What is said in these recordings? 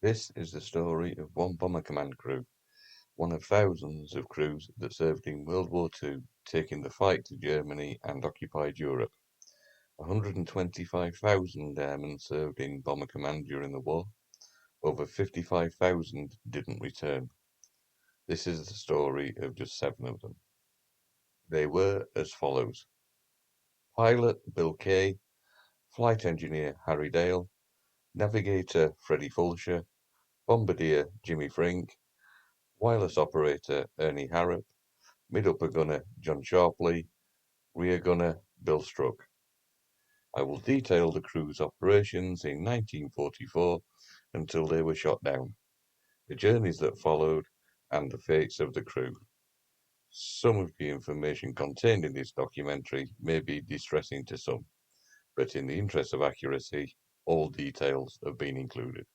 This is the story of one Bomber Command crew, one of thousands of crews that served in World War II, taking the fight to Germany and occupied Europe. 125,000 airmen served in Bomber Command during the war. Over 55,000 didn't return. This is the story of just 7 of them. They were as follows: Pilot Bill Kay, Flight Engineer Harry Dale, Navigator Freddie Fulsher, Bombardier Jimmy Frink, Wireless Operator Ernie Harrop, Mid-upper gunner John Sharpley, rear gunner Bill Struck. I will detail the crew's operations in 1944 until they were shot down, the journeys that followed, and the fates of the crew. Some of the information contained in this documentary may be distressing to some, but in the interest of accuracy, all details have been included.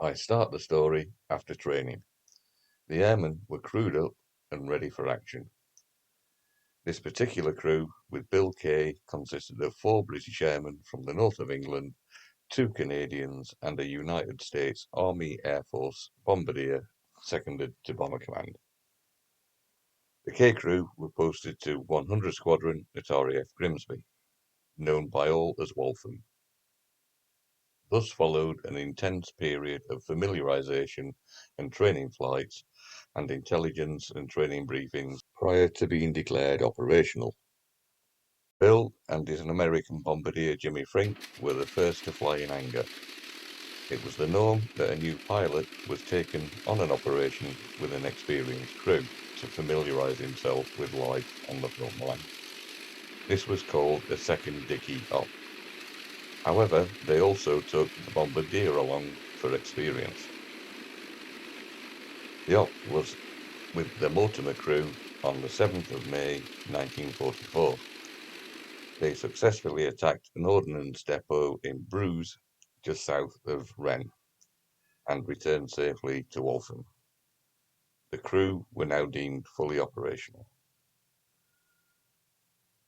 I start the story after training. The airmen were crewed up and ready for action. This particular crew, with Bill Kay, consisted of 4 British airmen from the north of England, 2 Canadians, and a United States Army Air Force bombardier seconded to Bomber Command. The K crew were posted to 100 Squadron at RAF Grimsby, known by all as Waltham. Thus followed an intense period of familiarisation and training flights and intelligence and training briefings prior to being declared operational. Bill and his American bombardier Jimmy Frink were the first to fly in anger. It was the norm that a new pilot was taken on an operation with an experienced crew to familiarise himself with life on the front line. This was called a second dickey op. However, they also took the bombardier along for experience. The op was with the Mortimer crew on the 7th of May 1944. They successfully attacked an ordnance depot in Bruges, just south of Rennes, and returned safely to Waltham. The crew were now deemed fully operational.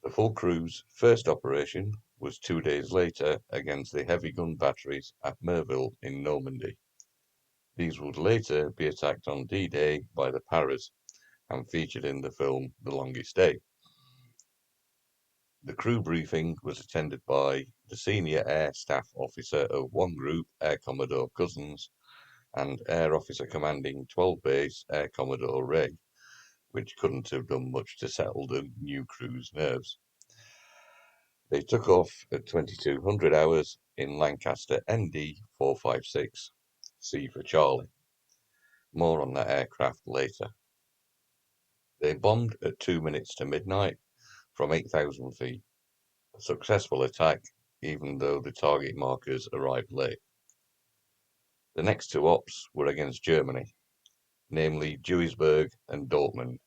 The full crew's first operation was 2 days later against the heavy gun batteries at Merville in Normandy. These would later be attacked on D-Day by the Paras and featured in the film The Longest Day. The crew briefing was attended by the Senior Air Staff Officer of one group, Air Commodore Cousins, and Air Officer Commanding 12 Base, Air Commodore Ray, which couldn't have done much to settle the new crew's nerves. They took off at 2200 hours in Lancaster ND 456, C for Charlie. More on that aircraft later. They bombed at 2 minutes to midnight from 8,000 feet. A successful attack, even though the target markers arrived late. The next 2 ops were against Germany, namely Duisburg and Dortmund,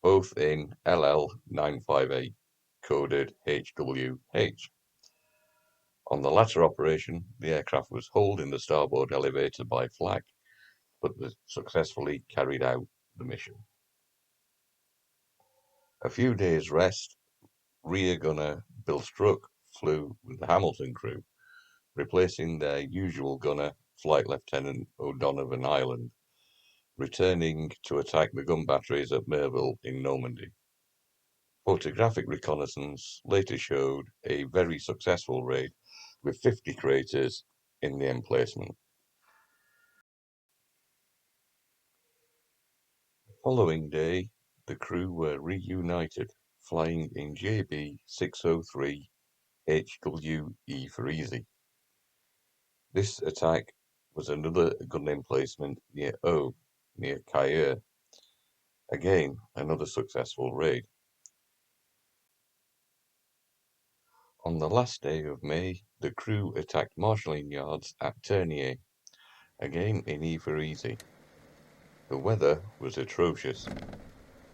both in LL 958, coded HWH. On the latter operation, the aircraft was hauled in the starboard elevator by flak, but successfully carried out the mission. A few days rest, rear gunner Bill Struck flew with the Hamilton crew, replacing their usual gunner, Flight Lieutenant O'Donovan Island, returning to attack the gun batteries at Merville in Normandy. Photographic reconnaissance later showed a very successful raid with 50 craters in the emplacement. The following day, the crew were reunited, flying in JB 603 HWE for Easy. This attack was another gun emplacement near O, near Cayeux. Again, another successful raid. On the last day of May, the crew attacked marshalling yards at Ternier, again in E for Easy. The weather was atrocious,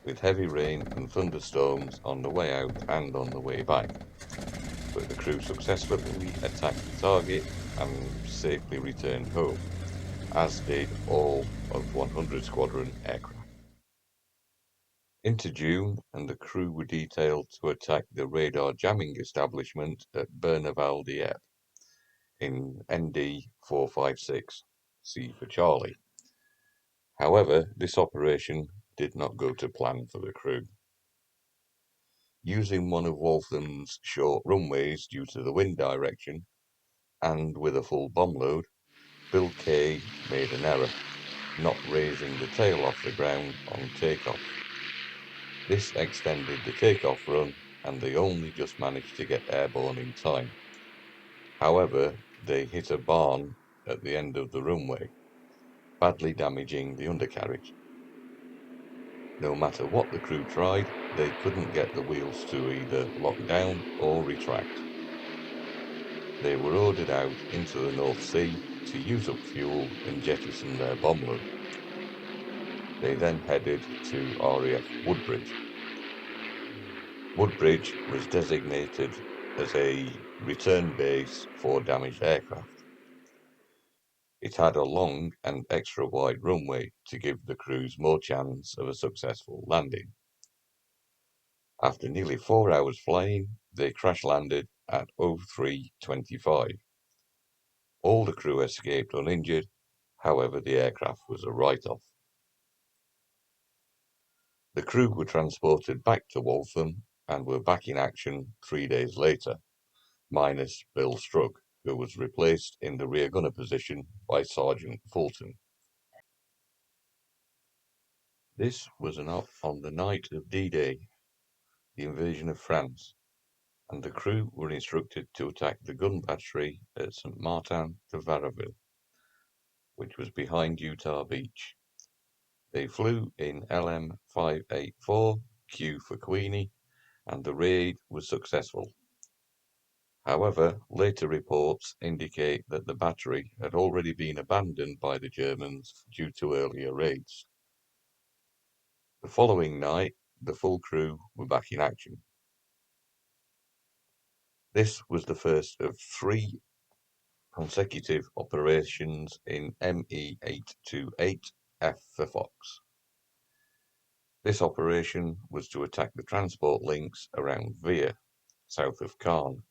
with heavy rain and thunderstorms on the way out and on the way back, but the crew successfully attacked the target and safely returned home, as did all of 100 Squadron aircraft. Into June, and the crew were detailed to attack the radar jamming establishment at Buchenwald. in ND 456, C for Charlie. However, this operation did not go to plan for the crew. Using one of Waltham's short runways due to the wind direction, and with a full bomb load, Bill Kay made an error, not raising the tail off the ground on takeoff. This extended the takeoff run, and they only just managed to get airborne in time. However, they hit a barn at the end of the runway, badly damaging the undercarriage. No matter what the crew tried, they couldn't get the wheels to either lock down or retract. They were ordered out into the North Sea to use up fuel and jettison their bomb load. They then headed to RAF Woodbridge. Woodbridge was designated as a return base for damaged aircraft. It had a long and extra wide runway to give the crews more chance of a successful landing. After nearly 4 hours flying, they crash landed at 03:25. All the crew escaped uninjured, however the aircraft was a write-off. The crew were transported back to Waltham and were back in action 3 days later, minus Bill Strug, who was replaced in the rear gunner position by Sergeant Fulton. This was on the night of D-Day, the invasion of France, and the crew were instructed to attack the gun battery at St. Martin de Varaville, which was behind Utah Beach. They flew in LM 584, Q for Queenie, and the raid was successful. However, later reports indicate that the battery had already been abandoned by the Germans due to earlier raids. The following night, the full crew were back in action. This was the first of 3 consecutive operations in ME828 F for Fox. This operation was to attack the transport links around Veer, south of Caen.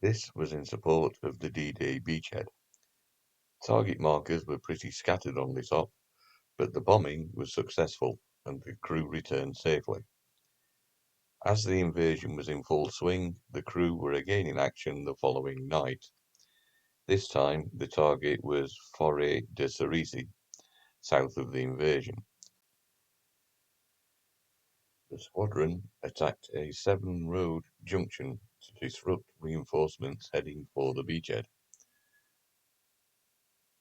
This was in support of the D-Day beachhead. Target markers were pretty scattered on this op, but the bombing was successful and the crew returned safely. As the invasion was in full swing, the crew were again in action the following night. This time the target was Forêt de Cerisy, south of the invasion. The squadron attacked a 7-road junction to disrupt reinforcements heading for the beachhead.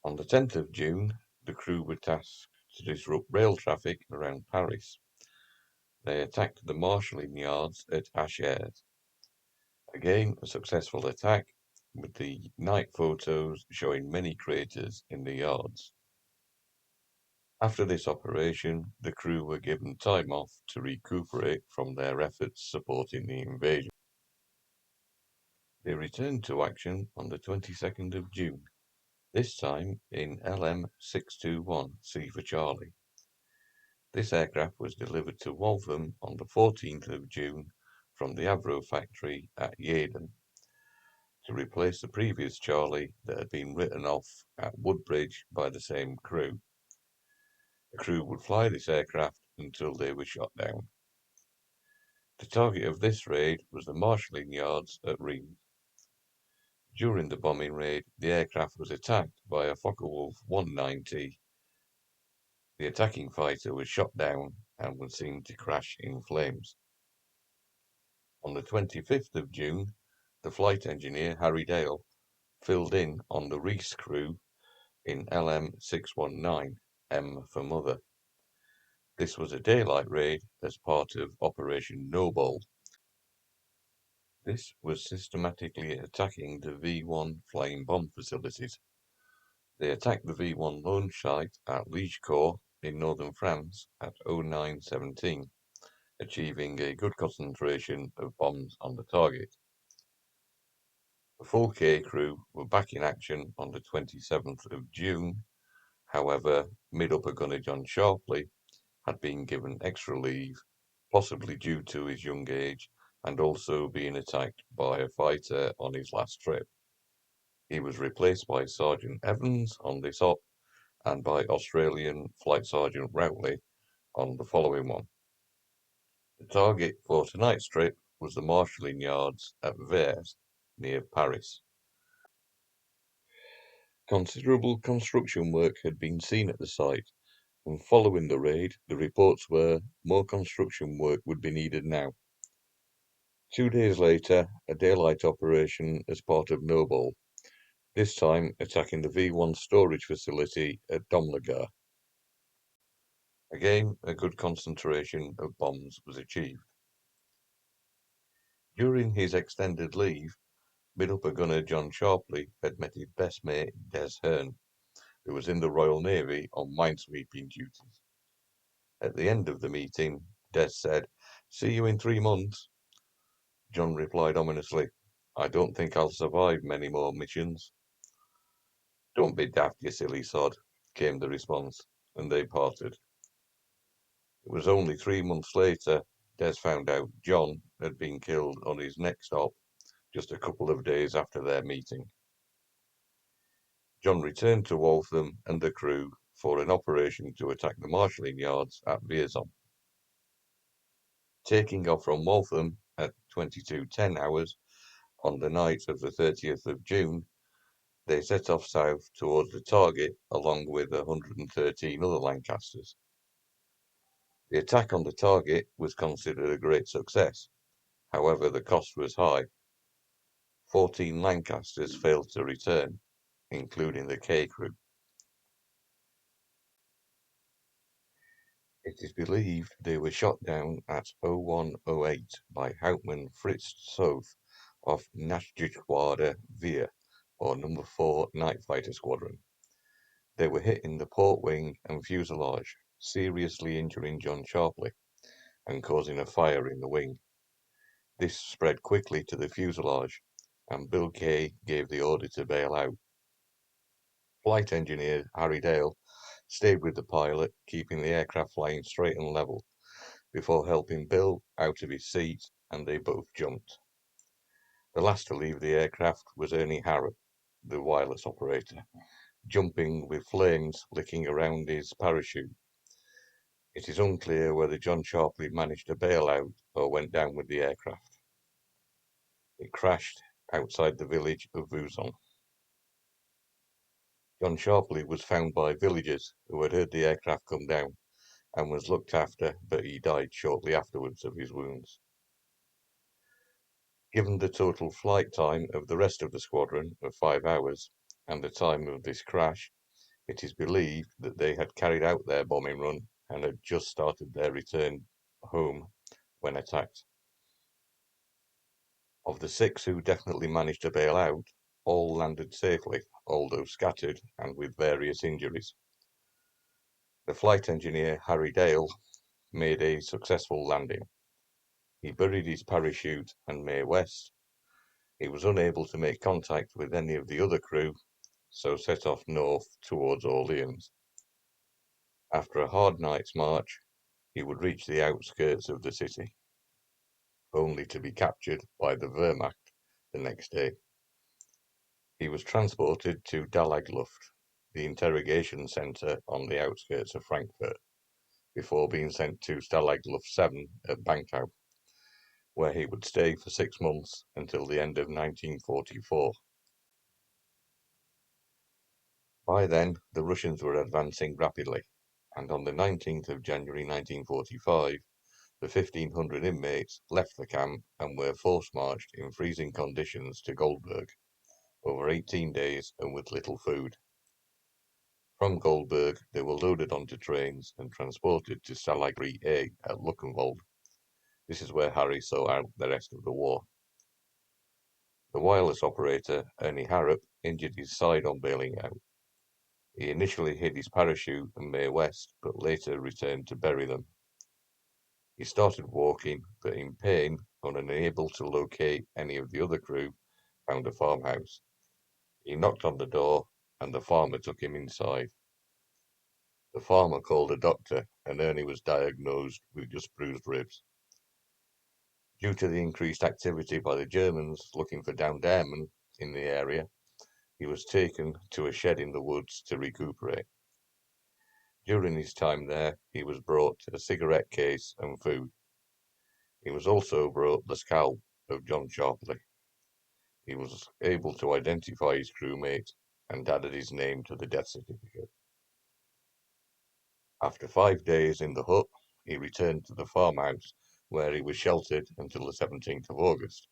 On the 10th of June, the crew were tasked to disrupt rail traffic around Paris. They attacked the marshalling yards at Asheres. Again, a successful attack, with the night photos showing many craters in the yards. After this operation, the crew were given time off to recuperate from their efforts supporting the invasion. They returned to action on the 22nd of June, this time in LM 621, C for Charlie. This aircraft was delivered to Waltham on the 14th of June from the Avro factory at Yeadon to replace the previous Charlie that had been written off at Woodbridge by the same crew. The crew would fly this aircraft until they were shot down. The target of this raid was the marshalling yards at Reims. During the bombing raid, the aircraft was attacked by a Focke-Wulf 190. The attacking fighter was shot down and was seen to crash in flames. On the 25th of June, the flight engineer Harry Dale filled in on the Reese crew in LM 619, M for Mother. This was a daylight raid as part of Operation Snowball. This was systematically attacking the V1 flying bomb facilities. They attacked the V1 launch site at Ligecourt in northern France at 09:17, achieving a good concentration of bombs on the target. The full K crew were back in action on the 27th of June. However, mid-upper gunner John Sharpley had been given extra leave, possibly due to his young age, and also being attacked by a fighter on his last trip. He was replaced by Sergeant Evans on this op and by Australian Flight Sergeant Routley on the following one. The target for tonight's trip was the marshalling yards at Vers, near Paris. Considerable construction work had been seen at the site, and following the raid, the reports were more construction work would be needed now. 2 days later, a daylight operation as part of Noble, this time attacking the V1 storage facility at Domlegar. Again, a good concentration of bombs was achieved. During his extended leave, mid-upper gunner John Sharpley had met his best mate Des Hearn, who was in the Royal Navy on minesweeping duties. At the end of the meeting, Des said, "See you in 3 months." John replied ominously, "I don't think I'll survive many more missions." "Don't be daft, you silly sod," came the response, and they parted. It was only 3 months later Des found out John had been killed on his next stop just a couple of days after their meeting. John returned to Waltham and the crew for an operation to attack the marshalling yards at Vierzon. Taking off from Waltham at 22:10 hours on the night of the 30th of June, they set off south towards the target along with 113 other Lancasters. The attack on the target was considered a great success. However, the cost was high. 14 Lancasters failed to return, including the K crew. It is believed they were shot down at 0108 by Hauptmann Fritz Soth of Nachtschutzwache 4, or No. 4 Night Fighter Squadron. They were hit in the port wing and fuselage, seriously injuring John Sharpley and causing a fire in the wing. This spread quickly to the fuselage, and Bill Kay gave the order to bail out. Flight engineer Harry Dale stayed with the pilot, keeping the aircraft flying straight and level, before helping Bill out of his seat, and they both jumped. The last to leave the aircraft was Ernie Harrop, the wireless operator, jumping with flames licking around his parachute. It is unclear whether John Sharpley managed to bail out or went down with the aircraft. It crashed outside the village of Vuzon. John Sharpley was found by villagers who had heard the aircraft come down and was looked after, but he died shortly afterwards of his wounds. Given the total flight time of the rest of the squadron of 5 hours and the time of this crash, it is believed that they had carried out their bombing run and had just started their return home when attacked. Of the 6 who definitely managed to bail out, all landed safely, although scattered and with various injuries. The flight engineer Harry Dale made a successful landing. He buried his parachute and Mae West. He was unable to make contact with any of the other crew, so set off north towards Orleans. After a hard night's march, he would reach the outskirts of the city, only to be captured by the Wehrmacht the next day. He was transported to Dalag Luft, the interrogation centre on the outskirts of Frankfurt, before being sent to Stalag Luft 7 at Bankau, where he would stay for 6 months until the end of 1944. By then, the Russians were advancing rapidly, and on the 19th of January 1945, the 1,500 inmates left the camp and were force-marched in freezing conditions to Goldberg, over 18 days and with little food. From Goldberg, they were loaded onto trains and transported to Stalag 3A at Buchenwald. This is where Harry saw out the rest of the war. The wireless operator, Ernie Harrop, injured his side on bailing out. He initially hid his parachute and Mae West, but later returned to bury them. He started walking, but in pain and unable to locate any of the other crew, found a farmhouse. He knocked on the door, and the farmer took him inside. The farmer called a doctor, and Ernie was diagnosed with just bruised ribs. Due to the increased activity by the Germans looking for downed airmen in the area, he was taken to a shed in the woods to recuperate. During his time there, he was brought a cigarette case and food. He was also brought the scalp of John Sharpley. He was able to identify his crewmate and added his name to the death certificate. After 5 days in the hut, he returned to the farmhouse where he was sheltered until the 17th of August,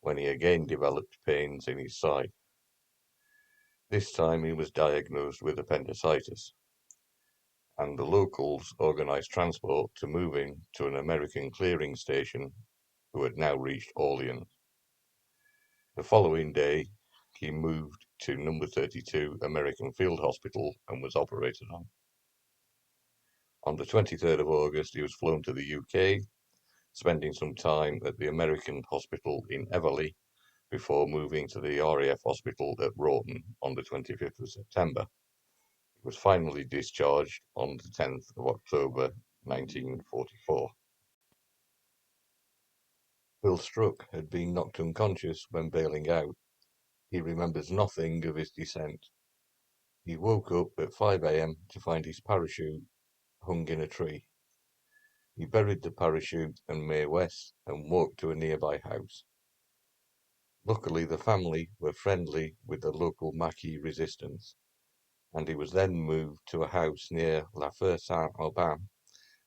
when he again developed pains in his side. This time he was diagnosed with appendicitis, and the locals organised transport to move him to an American clearing station who had now reached Orleans. The following day, he moved to number 32 American Field Hospital and was operated on. On the 23rd of August, he was flown to the UK, spending some time at the American hospital in Everley before moving to the RAF hospital at Rawton on the 25th of September. He was finally discharged on the 10th of October 1944. Bill Struck had been knocked unconscious when bailing out. He remembers nothing of his descent. He woke up at 5 a.m. to find his parachute hung in a tree. He buried the parachute and Mae West and walked to a nearby house. Luckily, the family were friendly with the local Maquis resistance, and he was then moved to a house near La Feu-Saint-Aubin,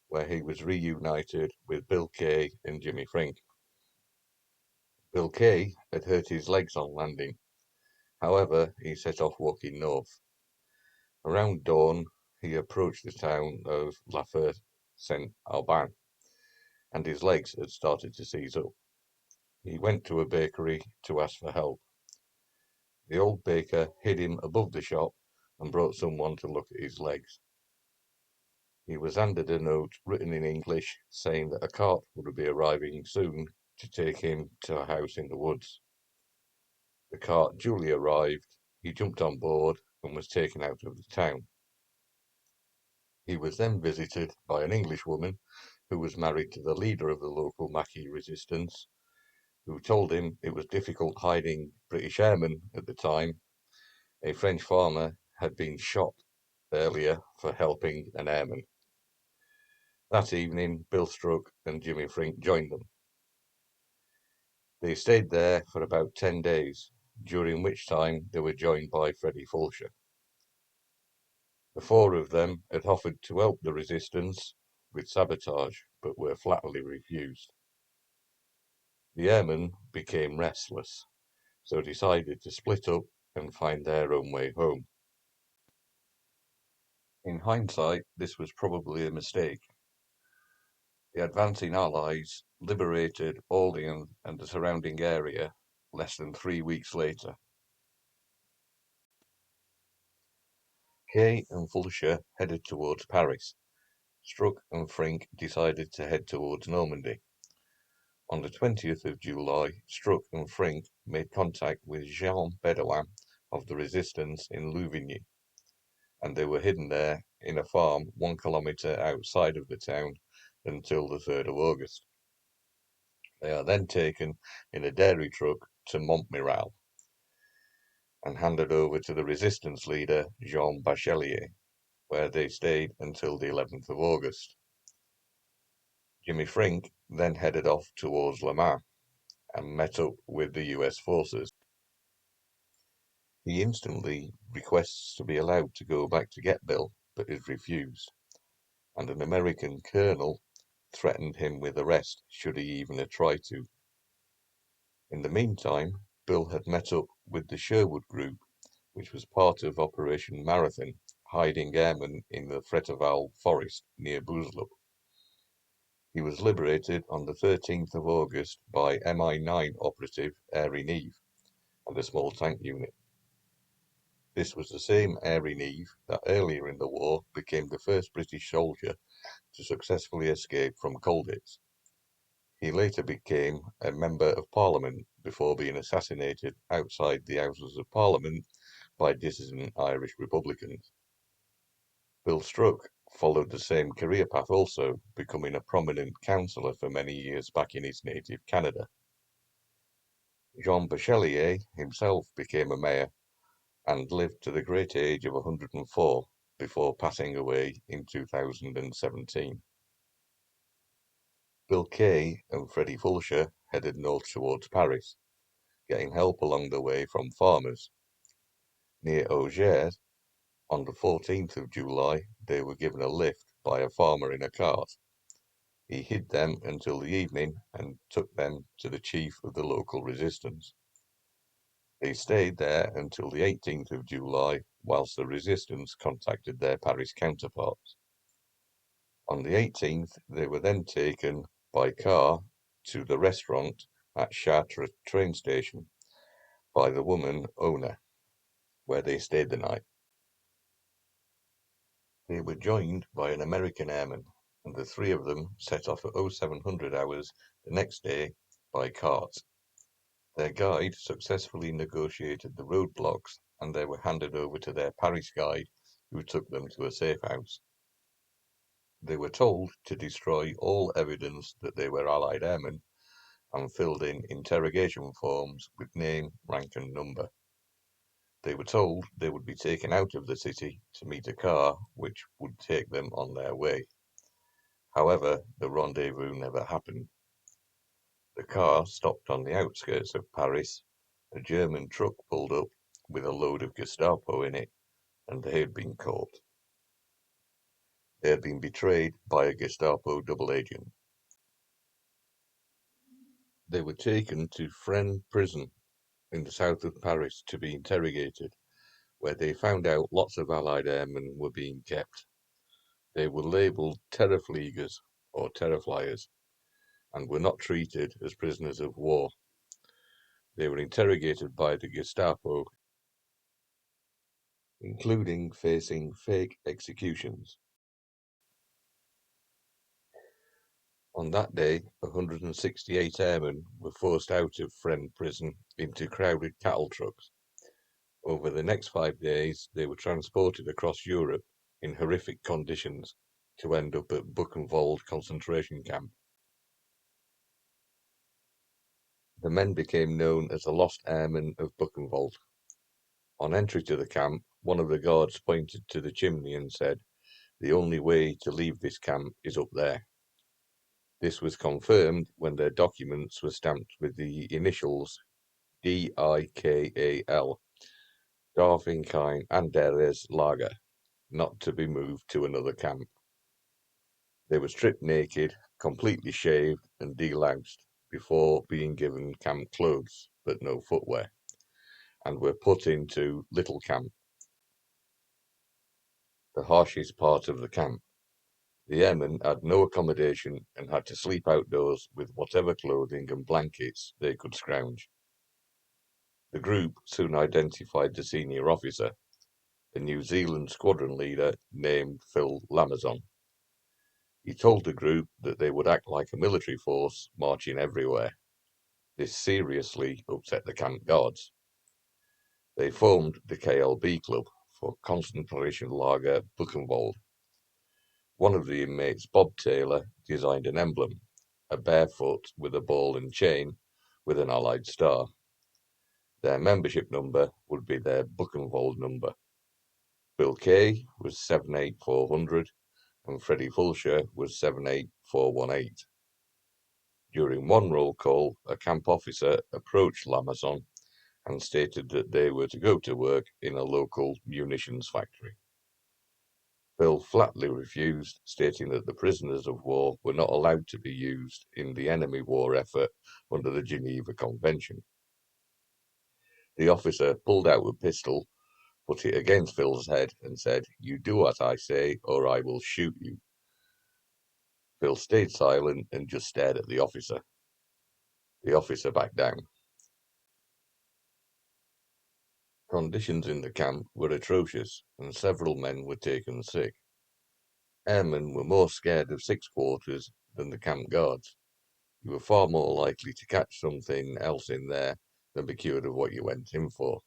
where he was reunited with Bill Kay and Jimmy Frink. Bill Kay had hurt his legs on landing. However, he set off walking north. Around dawn, he approached the town of La Feu-Saint-Aubin, and his legs had started to seize up. He went to a bakery to ask for help. The old baker hid him above the shop and brought someone to look at his legs. He was handed a note written in English saying that a cart would be arriving soon to take him to a house in the woods. The cart duly arrived, he jumped on board and was taken out of the town. He was then visited by an Englishwoman who was married to the leader of the local Maquis resistance, who told him it was difficult hiding British airmen at the time. A French farmer had been shot earlier for helping an airman. That evening, Bill Struck and Jimmy Frink joined them. They stayed there for about 10 days, during which time they were joined by Freddie Fulsher. The four of them had offered to help the resistance with sabotage, but were flatly refused. The airmen became restless, so decided to split up and find their own way home. In hindsight, this was probably a mistake. The advancing Allies liberated Orleans and the surrounding area less than 3 weeks later. Kay and Fulsher headed towards Paris. Struck and Frink decided to head towards Normandy. On the 20th of July, Struck and Frink made contact with Jean Bedouin of the resistance in Louvigny, and they were hidden there in a farm 1 kilometre outside of the town until the 3rd of August. They are then taken in a dairy truck to Montmirail and handed over to the resistance leader Jean Bachelier, where they stayed until the 11th of August. Jimmy Frink then headed off towards Le Mans and met up with the US forces. He instantly requests to be allowed to go back to get Bill, but is refused, and an American colonel threatened him with arrest should he even try to. In the meantime, Bill had met up with the Sherwood Group, which was part of Operation Marathon, hiding airmen in the Freteval forest near Bouzloup. He was liberated on the 13th of August by MI9 operative Ernie and a small tank unit. This was the same Ernie that earlier in the war became the first British soldier to successfully escape from Colditz. He later became a Member of Parliament before being assassinated outside the Houses of Parliament by dissident Irish Republicans. Bill Struck followed the same career path also, becoming a prominent councillor for many years back in his native Canada. Jean Bachelier himself became a mayor and lived to the great age of 104 before passing away in 2017. Bill Kay and Freddie Fulsher headed north towards Paris, getting help along the way from farmers. Near Augiers, on the 14th of July, they were given a lift by a farmer in a cart. He hid them until the evening and took them to the chief of the local resistance. They stayed there until the 18th of July, whilst the resistance contacted their Paris counterparts. On the 18th, they were then taken by car to the restaurant at Chartres train station by the woman owner, where they stayed the night. They were joined by an American airman, and the three of them set off at 0700 hours the next day by cart. Their guide successfully negotiated the roadblocks, and they were handed over to their Paris guide, who took them to a safe house. They were told to destroy all evidence that they were Allied airmen and filled in interrogation forms with name, rank and number. They were told they would be taken out of the city to meet a car which would take them on their way. However, the rendezvous never happened. The car stopped on the outskirts of Paris. A German truck pulled up with a load of Gestapo in it, and they had been caught. They had been betrayed by a Gestapo double agent. They were taken to Frink prison in the south of Paris to be interrogated, where they found out lots of Allied airmen were being kept. They were labelled terrorfliegers or terrorflyers and were not treated as prisoners of war. They were interrogated by the Gestapo, including facing fake executions. On that day, 168 airmen were forced out of Frink prison into crowded cattle trucks. Over the next 5 days, they were transported across Europe in horrific conditions to end up at Buchenwald concentration camp. The men became known as the Lost Airmen of Buchenwald. On entry to the camp, one of the guards pointed to the chimney and said, "The only way to leave this camp is up there." This was confirmed when their documents were stamped with the initials DIKAL, Darfinkein Anderes Lager, not to be moved to another camp. They were stripped naked, completely shaved and deloused before being given camp clothes, but no footwear, and were put into Little Camp, the harshest part of the camp. The airmen had no accommodation and had to sleep outdoors with whatever clothing and blankets they could scrounge. The group soon identified the senior officer, a New Zealand squadron leader named Phil Lamazon. He told the group that they would act like a military force marching everywhere. This seriously upset the camp guards. They formed the KLB club for Concentration Lager Buchenwald. One of the inmates, Bob Taylor, designed an emblem, a barefoot with a ball and chain with an Allied star. Their membership number would be their Buchenwald number. Bill Kay was 78400 and Freddie Fulsher was 78418. During one roll call, a camp officer approached Lamazon and stated that they were to go to work in a local munitions factory. Bill flatly refused, stating that the prisoners of war were not allowed to be used in the enemy war effort under the Geneva Convention. The officer pulled out a pistol, put it against Phil's head, and said, "You do what I say, or I will shoot you." Phil stayed silent and just stared at the officer. The officer backed down. Conditions in the camp were atrocious, and several men were taken sick. Airmen were more scared of six quarters than the camp guards. You were far more likely to catch something else in there than be cured of what you went in for.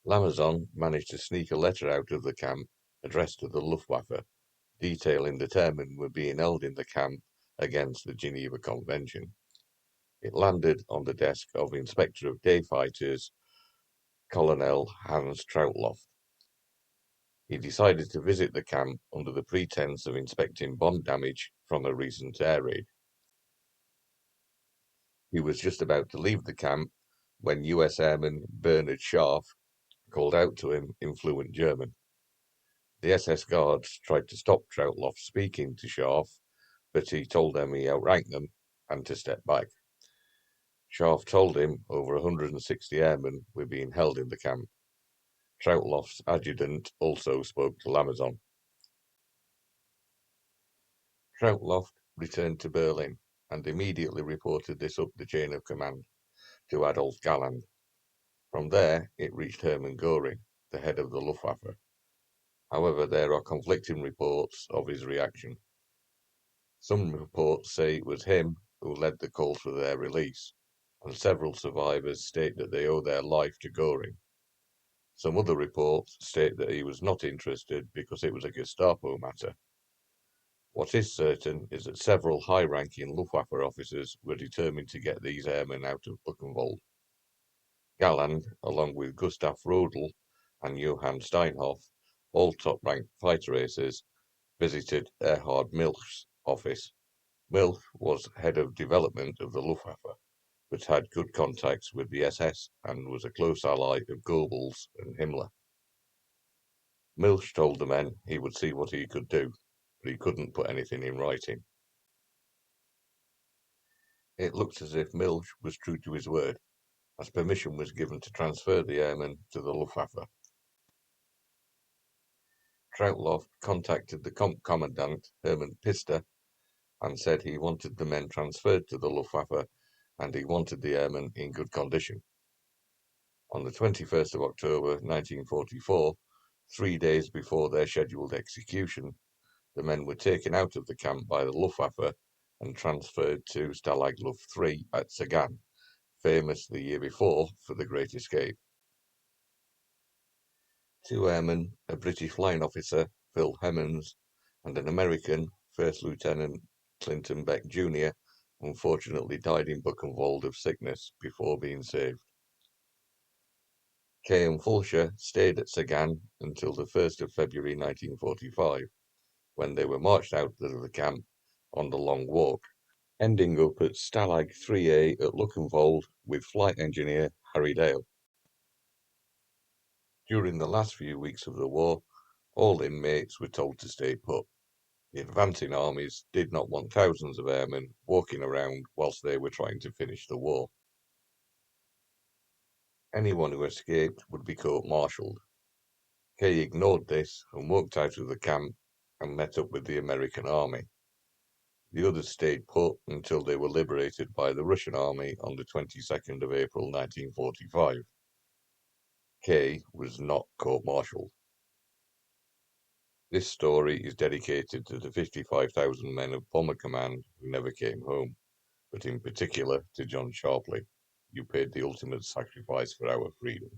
Lamazon managed to sneak a letter out of the camp addressed to the Luftwaffe, detailing that airmen were being held in the camp against the Geneva Convention. It landed on the desk of Inspector of Day Fighters, Colonel Hans Troutloff. He decided to visit the camp under the pretense of inspecting bomb damage from a recent air raid. He was just about to leave the camp when US Airman Bernard Scharf called out to him in fluent German. The SS guards tried to stop Troutloff speaking to Scharf, but he told them he outranked them and to step back. Scharf told him over 160 airmen were being held in the camp. Troutloff's adjutant also spoke to Lamazon. Troutloff returned to Berlin and immediately reported this up the chain of command to Adolf Galland. From there, it reached Hermann Göring, the head of the Luftwaffe. However, there are conflicting reports of his reaction. Some reports say it was him who led the call for their release, and several survivors state that they owe their life to Göring. Some other reports state that he was not interested because it was a Gestapo matter. What is certain is that several high-ranking Luftwaffe officers were determined to get these airmen out of Buchenwald. Galland, along with Gustav Rodel and Johann Steinhoff, all top-ranked fighter aces, visited Erhard Milch's office. Milch was head of development of the Luftwaffe, but had good contacts with the SS and was a close ally of Goebbels and Himmler. Milch told the men he would see what he could do, but he couldn't put anything in writing. It looked as if Milch was true to his word, as permission was given to transfer the airmen to the Luftwaffe. Troutloff contacted the commandant, Hermann Pister, and said he wanted the men transferred to the Luftwaffe and he wanted the airmen in good condition. On the 21st of October 1944, 3 days before their scheduled execution, the men were taken out of the camp by the Luftwaffe and transferred to Stalag Luft 3 at Sagan, famous the year before for the Great Escape. 2 airmen, a British flying officer, Phil Hemmons, and an American, First Lieutenant Clinton Beck Jr., unfortunately died in Buchenwald of sickness before being saved. Kay and Fulsher stayed at Sagan until the 1st of February 1945, when they were marched out of the camp on the Long Walk, ending up at Stalag 3A at Luckenwald with flight engineer Harry Dale. During the last few weeks of the war, all inmates were told to stay put. The advancing armies did not want thousands of airmen walking around whilst they were trying to finish the war. Anyone who escaped would be court-martialed. Kay ignored this and walked out of the camp and met up with the American army. The others stayed put until they were liberated by the Russian army on the 22nd of April 1945. Kay was not court-martialed. This story is dedicated to the 55,000 men of Bomber Command who never came home, but in particular to John Sharpley. You paid the ultimate sacrifice for our freedom.